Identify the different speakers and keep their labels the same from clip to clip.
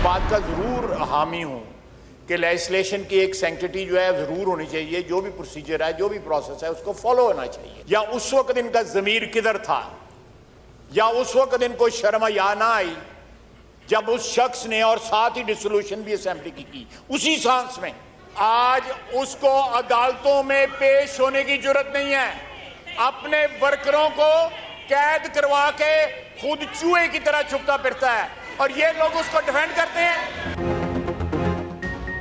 Speaker 1: बात का ज़रूर हामी हूँ कि लेजिस्लेशन की एक सैंक्टिटी जो है ज़रूर होनी चाहिए। जो भी प्रोसीजर है, जो भी प्रोसेस है, उसको फॉलो होना चाहिए। या उस वक्त इनका ज़मीर किधर था, या उस वक्त इनको शर्म या ना आई जब उस शख्स ने, और साथ ही डिसोल्यूशन भी असेंबली की उसी सांस में, आज उसको अदालतों में पेश होने की जरूरत नहीं है। अपने वर्करों को कैद करवा के खुद चूहे की तरह छुपता फिरता है और ये लोग उसको डिफेंड करते हैं।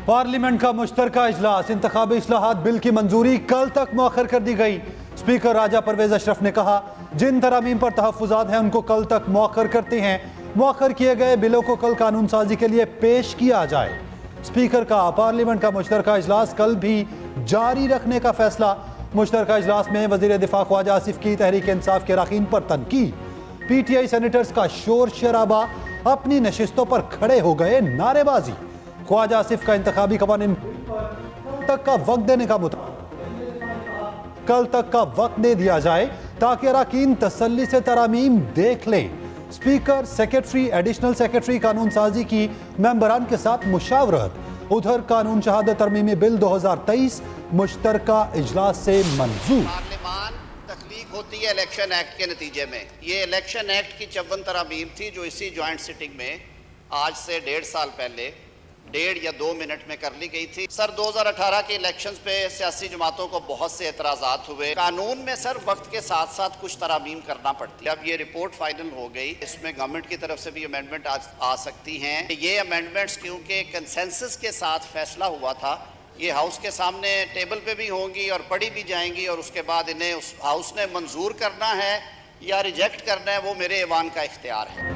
Speaker 2: पार्लियामेंट का मुश्तरका इजलास, इंतखाबी इस्लाहात बिल की मंजूरी कल तक मौखर कर दी गई। स्पीकर राजा परवेज अशरफ ने कहा जिन तरामीम पर तहफ़्फ़ुज़ात हैं उनको कल तक मौखर करते हैं। मौखर किए गए बिलों को कल कानून साजी के लिए पेश किया जाए। स्पीकर का पार्लियामेंट का मुश्तरका इजलास कल भी जारी रखने का फैसला। मुश्तरका इजलास में वज़ीर दिफा ख्वाजा आसिफ की तहरीक इंसाफ के अरकान पर तनकीद। PTI सेनेटर्स का शोर शराबा, अपनी नशिस्तों पर खड़े हो गए नारेबाजी। ख्वाजा आसिफ का इंतखाबी कवानीन तक का वक्त देने का मुताबिक कल तक का वक्त दे दिया जाए ताकि अरकान तसल्ली से तरामीम देख लें। स्पीकर, सेक्रेटरी, एडिशनल सेक्रेटरी कानून साजी की मेंबरान के साथ मुशावरत। उधर कानून शहादत तरमीमी बिल 2023 मुश्तरका इजलास से मंजूर।
Speaker 3: पार्लियामान तख्लीक होती है इलेक्शन एक्ट के नतीजे में। ये इलेक्शन एक्ट की 54 तरामीम थी जो इसी ज्वाइंट सिटिंग में आज से 1.5 साल पहले 1.5 या 2 मिनट में कर ली गई थी। सर 2018 के इलेक्शंस पे सियासी जमातों को बहुत से एतराज़ात हुए। कानून में सर वक्त के साथ साथ कुछ तरामीम करना पड़ती है। अब ये रिपोर्ट फाइनल हो गई, इसमें गवर्नमेंट की तरफ से भी अमेंडमेंट आ सकती हैं। ये अमेंडमेंट्स क्योंकि कंसेंसस के साथ फैसला हुआ था, ये हाउस के सामने टेबल पे भी होंगी और पढ़ी भी जाएंगी और उसके बाद इन्हें उस हाउस ने मंजूर करना है या रिजेक्ट करना है, वो मेरे ऐवान का इख्तियार है।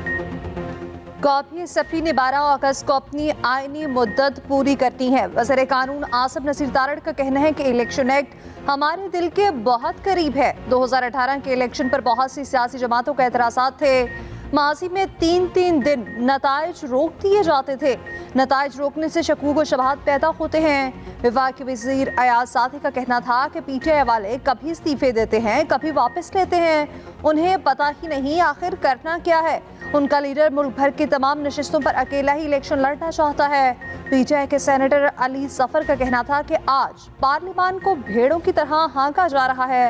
Speaker 4: कॉपी असम्बली ने 12 अगस्त को अपनी आईनी मुद्दत पूरी करनी है। वज़ीर कानून आसिफ नसीर तारड़ का कहना है कि इलेक्शन एक्ट हमारे दिल के बहुत करीब है। 2018 के इलेक्शन पर बहुत सी सियासी जमातों के एतराज़ात थे। माजी में 3-3 दिन नताइज रोक दिए जाते थे। नताइज रोकने से शकूक व शबहात पैदा होते हैं। विभाग वज़ीर अयाज साथी का कहना था कि PTI वाले कभी इस्तीफे देते हैं, कभी वापस लेते हैं। उन्हें पता ही नहीं आखिर करना क्या है। उनका लीडर मुल्क भर की तमाम नशिस्तों पर अकेला ही इलेक्शन लड़ना चाहता है। PTI के सेनेटर अली सफर का कहना था कि आज पार्लियामान को भेड़ों की तरह हाँका जा रहा है।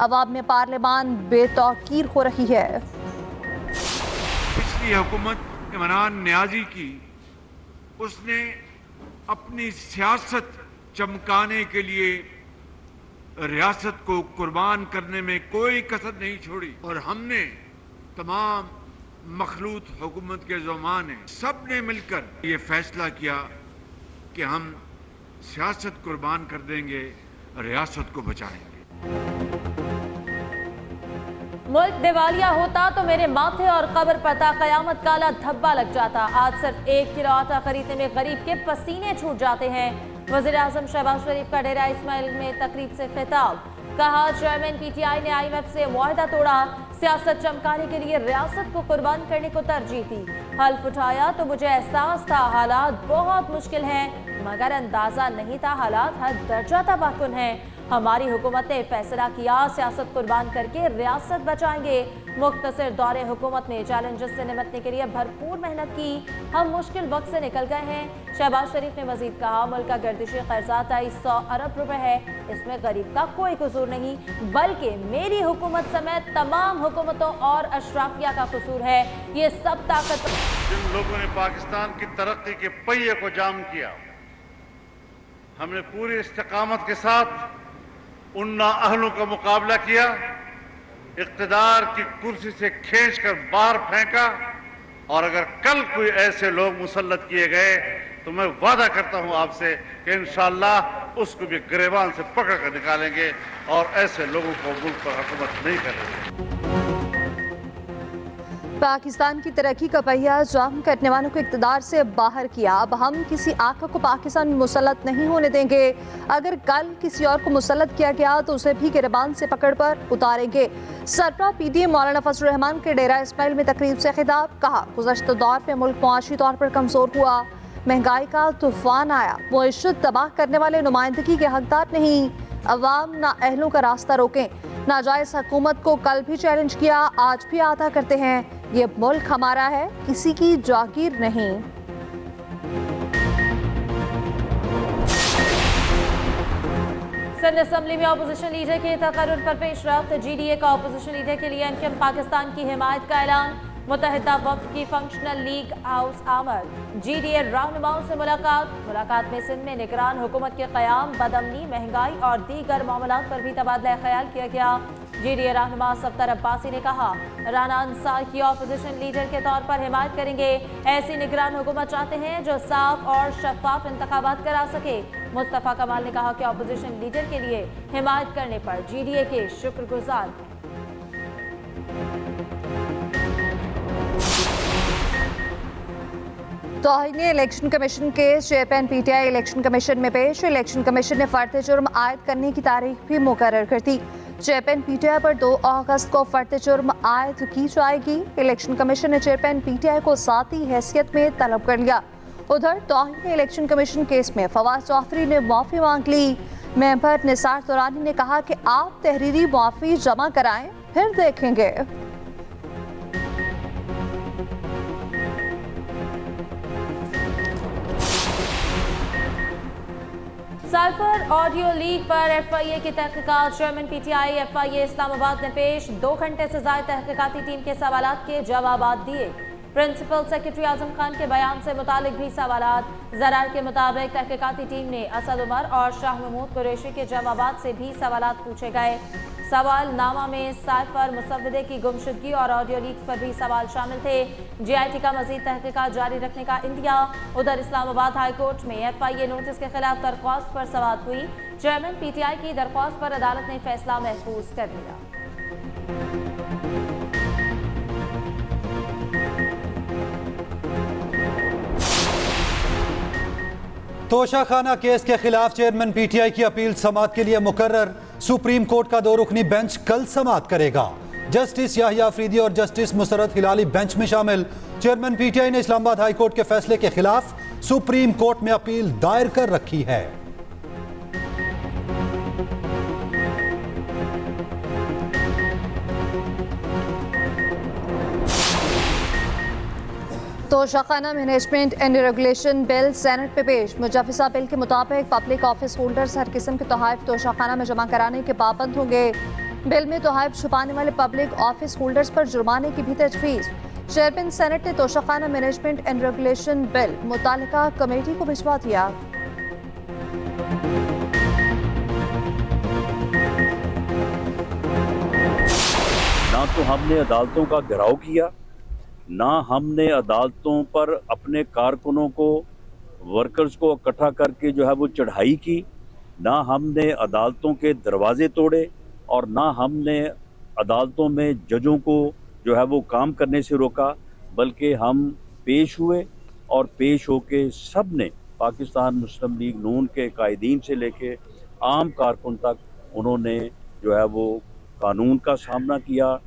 Speaker 4: अवाम में पार्लियामान बेतौकीर हो रही है।
Speaker 5: पिछली हुकूमत इमरान नियाजी की, उसने अपनी सियासत चमकाने के लिए रियासत को कुर्बान करने में कोई कसर नहीं छोड़ी और हमने तमाम मखलूत हुकूमत के ज़ुमान ने सब ने मिलकर ये फैसला किया कि हम सियासत कुर्बान कर देंगे, रियासत को बचाएंगे।
Speaker 6: मुल्क दिवालिया होता तो मेरे माथे और कब्र पता कयामत काला धब्बा लग जाता। आज सिर्फ 1 किलो आटा खरीदने में गरीब के पसीने छूट जाते हैं। वज़ीर आज़म शहबाज शरीफ का डेरा इस्माइल में तकरीब से खिताब। कहा चेयरमैन PTI ने IMF से मुआहदा तोड़ा, सियासत चमकाने के लिए रियासत को कुर्बान करने को तरजीह दी। हल्फ उठाया तो मुझे एहसास था हालात बहुत मुश्किल हैं, मगर अंदाजा नहीं था हालात हर दर्जा तबाहकुन हैं। हमारी हुकूमत ने फैसला किया सियासत कुर्बान करके रियासत बचाएंगे। मुख्तसर दौरे हुकूमत ने चैलेंजेस से निपटने के लिए भरपूर मेहनत की। हम मुश्किल वक्त से निकल गए हैं। शहबाज शरीफ ने मजीद कहा मुल्क का गर्दिशी कर्जा 2300 अरब रुपए है। इसमें गरीब का कोई कसूर नहीं, बल्कि मेरी हुकूमत समेत तमाम हुकूमतों और अशराफिया का कसूर है। ये सब ताकत
Speaker 7: जिन लोगों ने पाकिस्तान की तरक्की के पहिए को जाम किया, हमने पूरी इस्तिकामत के साथ उन नाअहलों का मुकाबला किया, इक़्तिदार की कुर्सी से खींचकर बाहर फेंका। और अगर कल कोई ऐसे लोग मुसल्लत किए गए तो मैं वादा करता हूं आपसे कि इंशाअल्लाह उसको भी गिरेबान से पकड़ कर निकालेंगे और ऐसे लोगों को मुल्क पर हुकूमत नहीं करेंगे।
Speaker 4: पाकिस्तान की तरक्की का पहिया जाम करने वालों को इक़्तिदार से बाहर किया। अब हम किसी आका को पाकिस्तान में मुसल्लत नहीं होने देंगे। अगर कल किसी और को मुसल्लत किया गया तो उसे भी गिरबान से पकड़ पर उतारेंगे। सरबराह PDM मौलाना फजल रहमान के डेरा इस्माइल में तकरीब से खिताब। कहा गुज़श्ता दौर में मुल्क मुआशी तौर पर कमज़ोर हुआ, महंगाई का तूफान आया। मुइशत तबाह करने वाले नुमाइंदगी के हकदार नहीं। अवाम ना अहलों का रास्ता रोकें। नाजायज़ हुकूमत को कल भी चैलेंज किया, आज भी अदा करते हैं। ये मुल्क हमारा है, किसी की जागीर नहीं।
Speaker 6: सिंध असम्बली में अपोजिशन लीडर के तकर्रुर पर पेश रफ्त। GDA का अपोजिशन लीडर के लिए MKM पाकिस्तान की हिमायत का ऐलान। मुत्तहिदा वफ्द की फंक्शनल लीग हाउस आमद। GDA रहनुमाओं से मुलाकात में सिंध में निगरान हुकूमत के क़याम, बदअमनी, महंगाई और दीगर मामलात पर भी तबादला ख्याल किया गया। GDA रहनुमा सफ्तर अब्बासी ने कहा, राना अंसार की अपोजिशन लीडर के तौर पर हिमायत करेंगे। ऐसी निगरान हुकूमत चाहते हैं जो साफ और शफाफ इंतखाबात करा सके। मुस्तफ़ा कमाल ने कहा कि अपोजिशन लीडर के लिए हिमायत करने पर GDA के शुक्रगुजार हैं।
Speaker 4: तौहीन election commission case chairman PTI election commission में पेश। इलेक्शन कमीशन ने फर्द जुर्म आयद करने की तारीख भी मुकर्रर कर दी। चेयरमैन PTI पर 2 अगस्त को फर्द जुर्म आयद की जाएगी। इलेक्शन कमीशन ने चेयरमैन PTI को साथी हैसियत में तलब कर लिया। उधर तौहीन इलेक्शन कमीशन केस में फवाद चौधरी ने माफ़ी मांग ली। मेंबर निसार तुरानी ने कहा कि आप तहरीरी माफ़ी जमा कराएं, फिर देखेंगे।
Speaker 6: साइफर ऑडियो लीक पर FIA की तहकीकात। चेयरमैन PTI FIA इस्लामाबाद ने पेश 2 घंटे से ज़ायद तहकीकाती टीम के सवालात के जवाब दिए। प्रिंसिपल सेक्रेटरी आजम खान के बयान से मुतालिक भी सवालात। ज़रार के मुताबिक तहकीकाती टीम ने असद उमर और शाह महमूद कुरैशी के जवाबात से भी सवालात पूछे गए। सवाल नामा में साइफर मुसव्वदे की गुमशुदगी और ऑडियो लीक्स पर भी सवाल शामिल थे। GIT का मज़ीद तहकीकात जारी रखने का इंदिया। उधर इस्लामाबाद हाई कोर्ट में FIA नोटिस के खिलाफ दरख्वास्त पर समाअत हुई। चेयरमैन PTI की दरख्वास्त पर अदालत ने फैसला महफूज कर लिया।
Speaker 2: तोशाखाना केस के खिलाफ चेयरमैन PTI की अपील समाअत के लिए मुकर्रर। सुप्रीम कोर्ट का 2 रुकनी बेंच कल समाअत करेगा। जस्टिस याहिया अफरीदी और जस्टिस मुसरत हिलाली बेंच में शामिल। चेयरमैन PTI ने इस्लामाबाद हाई कोर्ट के फैसले के खिलाफ सुप्रीम कोर्ट में अपील दायर कर रखी है।
Speaker 4: Toshakhana management and regulation bill senate पे पेश। मुजफ्फिसा बिल के मुताबिक पब्लिक ऑफिस होल्डर्स हर किस्म के तोहफ़ तोशाखाना में जमा कराने के पाबंद होंगे। बिल में तोहफ़ छुपाने वाले पब्लिक ऑफिस होल्डर्स पर जुर्माने की भी तजवीज़। चेयरमैन सेनेट ने Toshakhana management and regulation bill मुतालिका कमेटी को भिजवा दिया।
Speaker 8: ना तो हमने अदालतों का घेराव किया, ना हमने अदालतों पर अपने कारकुनों को, वर्कर्स को इकट्ठा करके जो है वो चढ़ाई की, ना हमने अदालतों के दरवाजे तोड़े और ना हमने अदालतों में जजों को जो है वो काम करने से रोका, बल्कि हम पेश हुए और पेश होके सब ने पाकिस्तान मुस्लिम लीग नून के कायदीन से लेके आम कारकुन तक उन्होंने जो है वो कानून का सामना किया।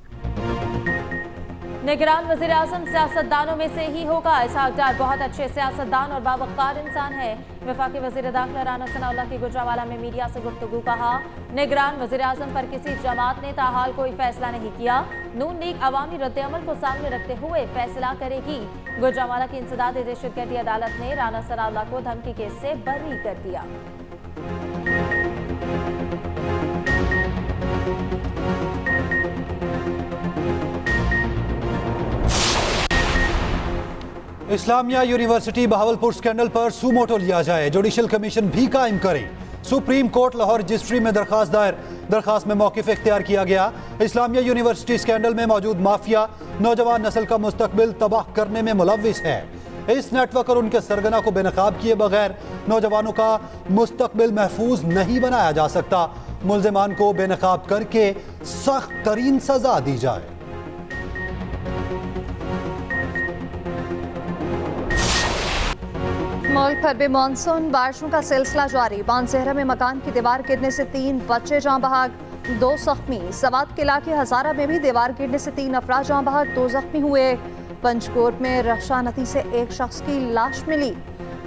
Speaker 6: निगरान वज़ीर आज़म सियासतदानों में से ही होगा। इसहाक डार बहुत अच्छे सियासतदान और बावक़ार इंसान है। वफाकी वज़ीर दाखिला राना सनाउल्लाह की गुजरावाला में मीडिया से गुफ्तगू कहा, निगरान वज़ीर आज़म पर किसी जमात ने ताहाल कोई फैसला नहीं किया। नून लीग अवामी रद्द-ए-अमल को सामने रखते हुए फैसला करेगी। गुजरावाला की इंसदाद दहशतगर्दी अदालत ने राना सनाउल्लाह को धमकी केस से बरी कर दिया।
Speaker 2: इस्लामिया यूनिवर्सिटी बहावलपुर स्कैंडल पर सुमोटो लिया जाए, जुडिशल कमीशन भी कायम करे। सुप्रीम कोर्ट लाहौर रजिस्ट्री में दरखास्त दायर। दरखास्त में मौक़िफ़ इख्तियार किया गया। इस्लामिया यूनिवर्सिटी स्कैंडल में मौजूद माफिया नौजवान नस्ल का मुस्तकबिल तबाह करने में मुलव्विस है। इस नेटवर्क और उनके सरगना को बेनकाब किए बगैर नौजवानों का मुस्तकबिल महफूज नहीं बनाया जा सकता। मुल्ज़िमान को बेनकाब करके सख्त तरीन सजा दी जाए।
Speaker 4: मुल्क भर में मानसून बारिशों का सिलसिला जारी। बानसेहरा में मकान की दीवार गिरने से 3 बच्चे जाँ बहक, 2 जख्मी। सवात के इलाके हजारा में भी दीवार गिरने से 3 अफराद जाँ बहक, 2 जख्मी हुए। पंचकोट में रक्षानती से एक शख्स की लाश मिली।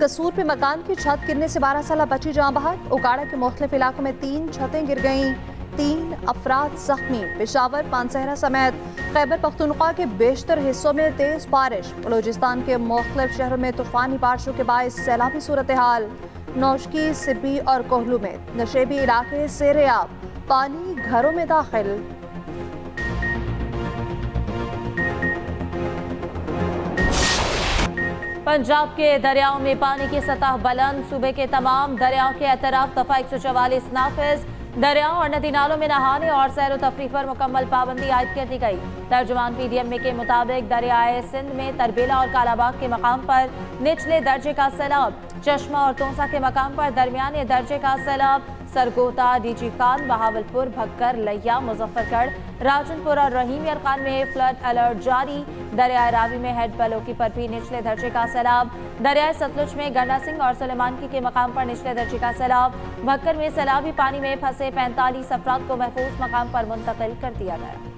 Speaker 4: कसूर पे मकान की छत गिरने से 12 साल बच्ची जाँ बहक। उगाड़ा के मुख्तलिफ इलाकों में 3 छतें गिर गईं, 3 अफराद जख्मी। पेशावर, पानसेहरा समेत खैबर पख्तूनख्वा के बेशतर हिस्सों में तेज बारिश। बलूचिस्तान के मुख्तलिफ शहरों में तूफानी बारिशों के बायस सैलाबी सूरत हाल। नौशकी, सिब्बी और कोहलू में नशेबी इलाके सेरेआब, पानी घरों में दाखिल।
Speaker 6: पंजाब के दरियाओं में पानी की सतह बुलंद, सूबे के तमाम दरियाओं के एतराफ दफा 144 नाफिज। दरियाओं और नदी नालों में नहाने और सैर व तफरीह पर मुकम्मल पाबंदी आयद कर दी गई। तर्जुमान PDMA के मुताबिक दरियाए सिंध में तरबेला और कालाबाग के मकाम पर निचले दर्जे का सैलाब, चश्मा और तोसा के मकाम पर दरमियाने दर्जे का सैलाब, सरगोता, डीजी खान, बहावलपुर, भक्कर, लैया, मुजफ्फरगढ़, राजनपुर और रहीमियर खान में फ्लड अलर्ट जारी। दरियाए रावी में हेड बलोकी पर भी निचले दर्जे का सैलाब, दरियाए सतलुज में गंडा सिंह और सुलेमानकी के मकाम पर निचले दर्जे का सैलाब, भक्कर में सैलाबी पानी में फंसे 45 अफराद को महफूज मकाम पर मुंतकिल कर दिया गया।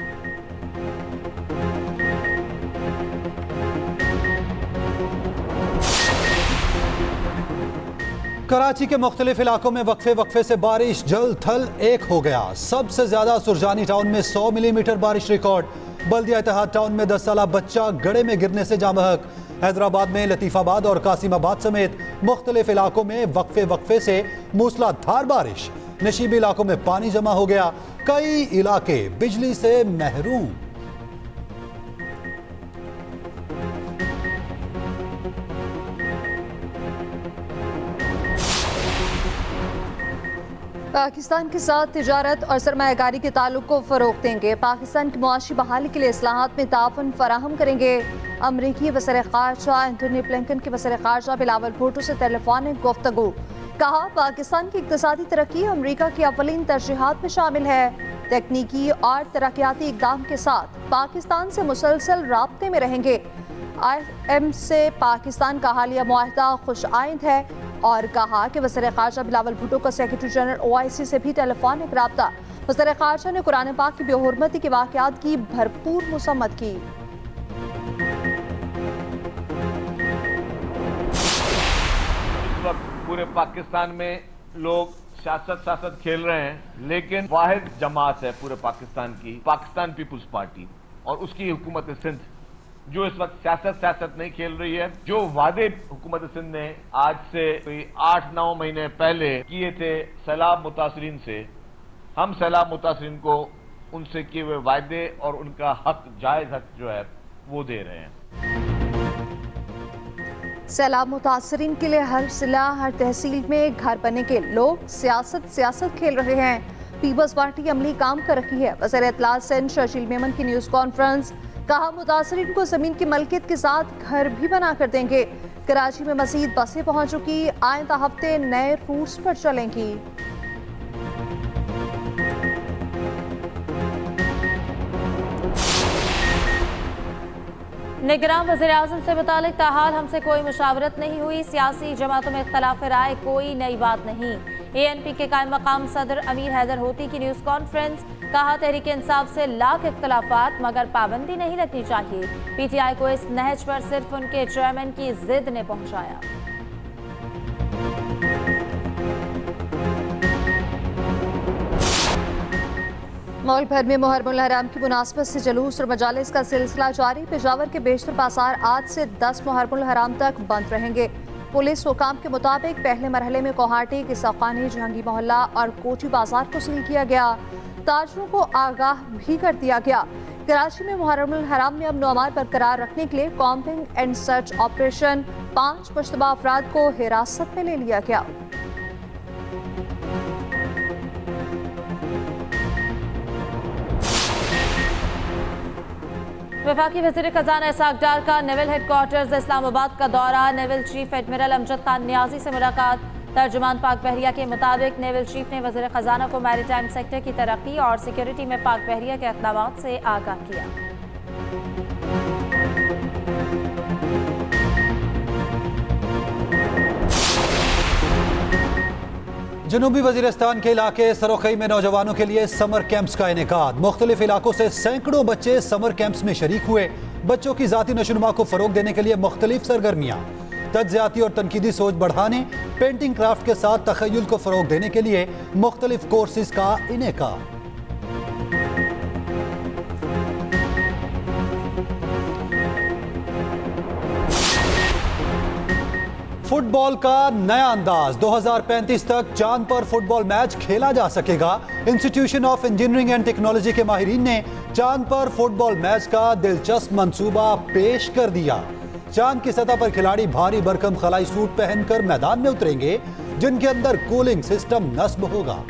Speaker 2: कराची के मुख्तलिफ इलाकों में वक्फे वक्फे से बारिश, जल थल एक हो गया। सबसे ज्यादा सुरजानी टाउन में 100 मिलीमीटर बारिश रिकॉर्ड। बल्दिया इत्तेहाद टाउन में 10 साला बच्चा गड्ढे में गिरने से जाँ बहक। हैदराबाद में लतीफाबाद और कासिमाबाद समेत मुख्तलिफ इलाकों में वक्फे वक्फे से मूसलाधार बारिश। नशीबी इलाकों में पानी जमा हो गया, कई इलाके बिजली से महरूम।
Speaker 4: पाकिस्तान के साथ तिजारत और सरमायाकारी के ताल्लुक को फ़रोग़ देंगे। पाकिस्तान की मुआशी बहाली के लिए इस्लाहात में ताउन फराहम करेंगे। अमरीकी वज़ीर ख़ारजा एंटनी ब्लिंकन के वज़ीर ख़ारजा बिलावल भुट्टो से टेलीफोनिक गुफ्तगू। कहा, पाकिस्तान की इक़्तिसादी तरक्की अमरीका की अव्वलीन तरजीहात में शामिल है। तकनीकी और तरक्याती इक़दाम के साथ पाकिस्तान से मुसलसल राब्ते में रहेंगे। IM से पाकिस्तान का हालिया मुआहदा खुश आइंद है और कहा कि वज़ीर ख़ारजा बिलावल भुट्टो का सेक्रेटरी जनरल OIC से भी टेलीफोनिक रब्ता। वज़ीर ख़ारजा ने कुरान पाक की बेहुरमती के वाक़यात की भरपूर मसम्मत की।
Speaker 9: इस वक्त पूरे पाकिस्तान में लोग सियासत खेल रहे हैं, लेकिन वाहिद जमात है पूरे पाकिस्तान की, पाकिस्तान पीपुल्स पार्टी और उसकी हुकूमत सिंध, जो इस वक्त सियासत नहीं खेल रही है। जो वादे हुकूमत सिंध ने आज से 8-9 महीने पहले किए थे सैलाब मुतासरीन से, हम सैलाब मुतासरीन को उनसे किए हुए वायदे और उनका हक, जायज हक जो है वो दे रहे हैं।
Speaker 4: सैलाब मुतासरीन के लिए हर जिला, हर तहसील में घर बनने के लोग सियासत खेल रहे हैं। पीपल्स पार्टी अमली काम कर रही है। वज़ीर इत्तलात सिंध शर्जील मेमन की न्यूज़ कॉन्फ्रेंस। कहा, मुतासरीन को जमीन की मलकियत के साथ घर भी बना कर देंगे। कराची में मजीद बसें पहुंच चुकी, आइंदा हफ्ते नए रूट्स पर चलेंगी।
Speaker 6: निगरान वज़ीर आज़म से मुतालिक ताहाल हमसे कोई मुशावरत नहीं हुई। सियासी जमातों में इख्तलाफ राय कोई नई बात नहीं। ANP के कायम मकाम सदर अमीर हैदर होती की न्यूज़ कॉन्फ्रेंस। कहा, तहरीक इंसाफ से लाख इख्तलाफात मगर पाबंदी नहीं लगनी चाहिए। PTI को इस नहज पर सिर्फ उनके चेयरमैन की जिद ने पहुंचाया।
Speaker 4: मुल्क भर में मुहर्रमुल हराम की मुनासबत से जुलूस और मजालिस का सिलसिला जारी। पेशावर के बेशतर बाजार आज से 10 मुहर्रमुल हराम तक बंद रहेंगे। पुलिस हुकाम के मुताबिक पहले मरहले में कोहाटी, किसाखानी, जहांगी मोहल्ला और कोठी बाजार को सील किया गया। ताजरों को आगाह भी कर दिया गया। कराची में मुहर्रमुल हराम में अमन अमान बरकरार रखने के लिए combing and search operation, 5 Mushtaba अफराद को हिरासत में ले लिया गया।
Speaker 6: वफाकी वज़ीर खजाना इसाक डार का नेवल हेडक्वार्टर्स इस्लामाबाद का दौरा। Naval chief admiral Amjad Khan Niazi से मुलाकात। तर्जुमान पाक बहरिया के मुताबिक नेवल चीफ ने वज़ीर खजाना को मैरीटाइम सेक्टर की तरक्की और सिक्योरिटी में पाक बहरिया के इक़दामात से आगाह किया।
Speaker 2: जनूबी वजीरिस्तान के इलाके सरोखई में नौजवानों के लिए समर कैंप्स का इनेकाद। मुख्तलिफ इलाकों से सैकड़ों बच्चे समर कैंप्स में शरीक हुए। बच्चों की जाती नशोनुमा को फरोग देने के लिए मुख्तलिफ सरगर्मियाँ, तज्ज़ियाती और तनकीदी सोच बढ़ाने, पेंटिंग क्राफ्ट के साथ तखय्युल को फरोग देने के लिए मुख्तलिफ कोर्सेज का इनेकाद। फुटबॉल का नया अंदाज, 2035 तक चांद पर फुटबॉल मैच खेला जा सकेगा। Institution of engineering and technology के माहिरीन ने चांद पर फुटबॉल मैच का दिलचस्प मंसूबा पेश कर दिया। चांद की सतह पर खिलाड़ी भारी भरकम खलाई सूट पहनकर मैदान में उतरेंगे, जिनके अंदर कूलिंग सिस्टम नस्ब होगा।